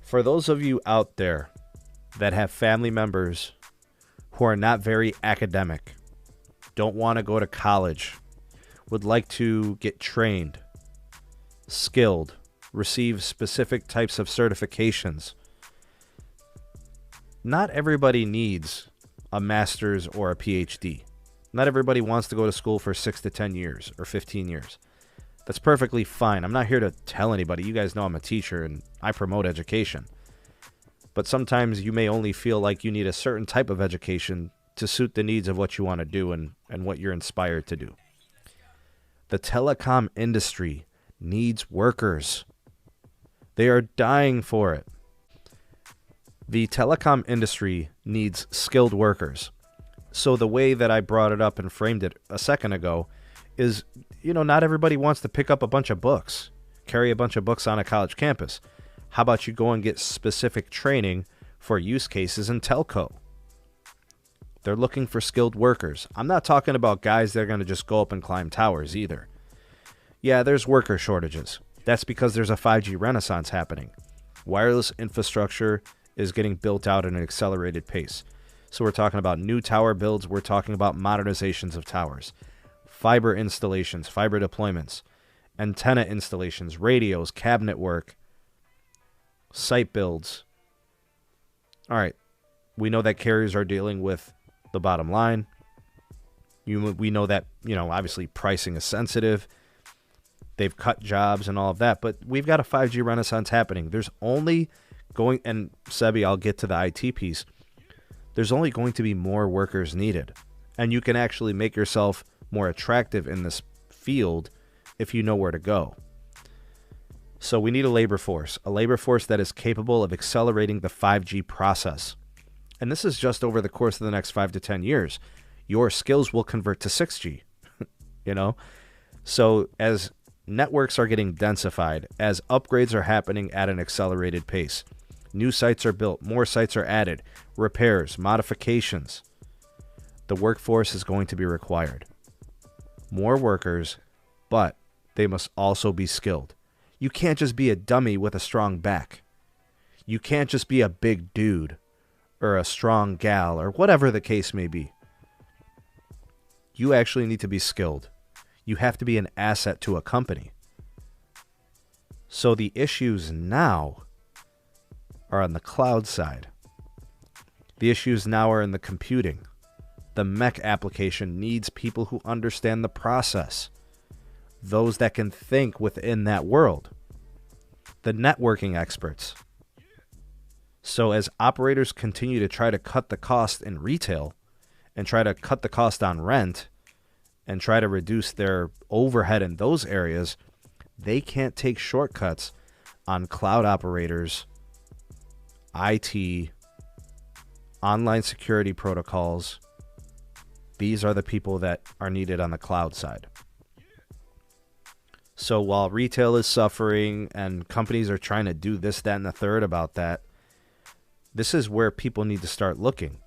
For those of you out there that have family members who are not very academic, don't want to go to college, would like to get trained, skilled, receive specific types of certifications, not everybody needs a master's or a PhD. Not everybody wants to go to school for 6 to 10 years or 15 years. That's perfectly fine. I'm not here to tell anybody. You guys know I'm a teacher and I promote education. But sometimes you may only feel like you need a certain type of education to suit the needs of what you want to do and what you're inspired to do. The telecom industry needs workers. They are dying for it. The telecom industry needs skilled workers. So the way that I brought it up and framed it a second ago is, not everybody wants to pick up a bunch of books, carry a bunch of books on a college campus. How about you go and get specific training for use cases in telco? They're looking for skilled workers. I'm not talking about guys that are going to just go up and climb towers either. Yeah, there's worker shortages. That's because there's a 5G renaissance happening. Wireless infrastructure is getting built out at an accelerated pace. So we're talking about new tower builds. We're talking about modernizations of towers, fiber installations, fiber deployments, antenna installations, radios, cabinet work, site builds. All right. We know that carriers are dealing with the bottom line. We know that, obviously pricing is sensitive. They've cut jobs and all of that, but we've got a 5G renaissance happening. There's only going, and Sebby, I'll get to the IT piece. There's only going to be more workers needed. And you can actually make yourself more attractive in this field if you know where to go. So we need a labor force that is capable of accelerating the 5G process. And this is just over the course of the next 5 to 10 years. Your skills will convert to 6G, So as networks are getting densified, as upgrades are happening at an accelerated pace, new sites are built, more sites are added, repairs, modifications, the workforce is going to be required. More workers, but they must also be skilled. You can't just be a dummy with a strong back. You can't just be a big dude or a strong gal or whatever the case may be. You actually need to be skilled. You have to be an asset to a company. So the issues now are on the cloud side. The issues now are in the computing. The mech application needs people who understand the process. Those that can think within that world. The networking experts. So as operators continue to try to cut the cost in retail and try to cut the cost on rent and try to reduce their overhead in those areas, they can't take shortcuts on cloud operators, IT, online security protocols. These are the people that are needed on the cloud side. So while retail is suffering and companies are trying to do this, that, and the third about that, this is where people need to start looking.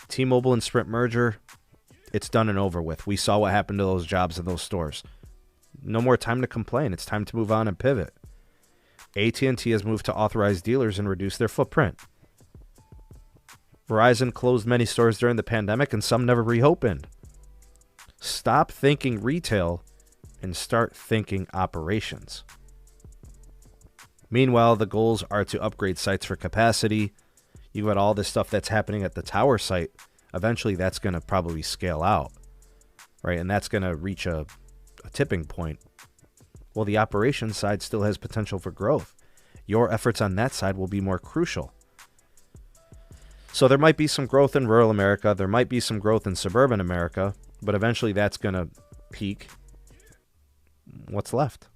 T-Mobile and Sprint merger, it's done and over with. We saw what happened to those jobs in those stores. No more time to complain. It's time to move on and pivot. AT&T has moved to authorized dealers and reduce their footprint. Verizon closed many stores during the pandemic and some never reopened. Stop thinking retail and start thinking operations. Meanwhile, the goals are to upgrade sites for capacity. You got all this stuff that's happening at the tower site. Eventually, that's going to probably scale out, right? And that's going to reach a tipping point. Well, the operations side still has potential for growth. Your efforts on that side will be more crucial. So there might be some growth in rural America. There might be some growth in suburban America, but eventually that's going to peak. What's left?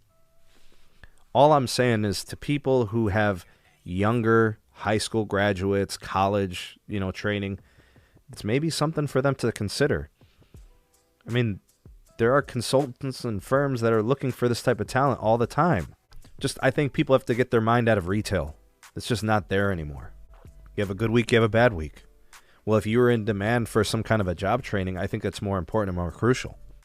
All I'm saying is to people who have younger high school graduates, college, training, it's maybe something for them to consider. I mean, there are consultants and firms that are looking for this type of talent all the time. I think people have to get their mind out of retail. It's just not there anymore. You have a good week, you have a bad week. Well, if you're in demand for some kind of a job training, I think that's more important and more crucial.